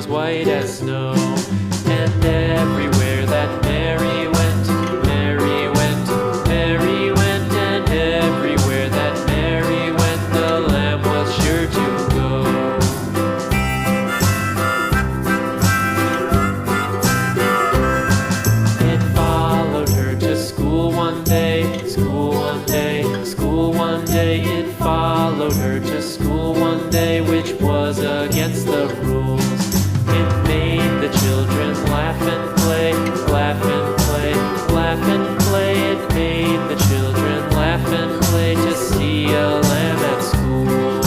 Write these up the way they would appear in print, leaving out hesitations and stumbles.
white as snow. And everywhere that Mary went, Mary went, Mary went, and everywhere that Mary went, the lamb was sure to go. It followed her to school one day, school one day, school one day. It followed her to school one day, which was against the rules. It made the children laugh and play, laugh and play, laugh and play. It made the children laugh and play to see a lamb at school.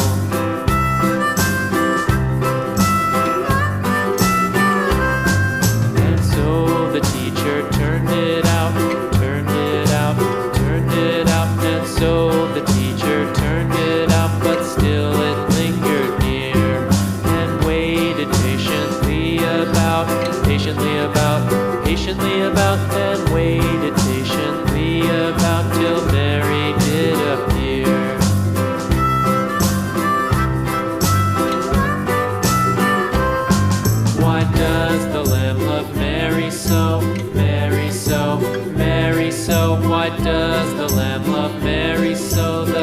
And so the teacher turned it out, turned it out, turned it out. And so the teacher turned it out, but still it lingered near and waited patiently about, and waited patiently about till Mary did appear. Why does the lamb love Mary so, Mary so, Mary so? Why does the lamb love Mary so? The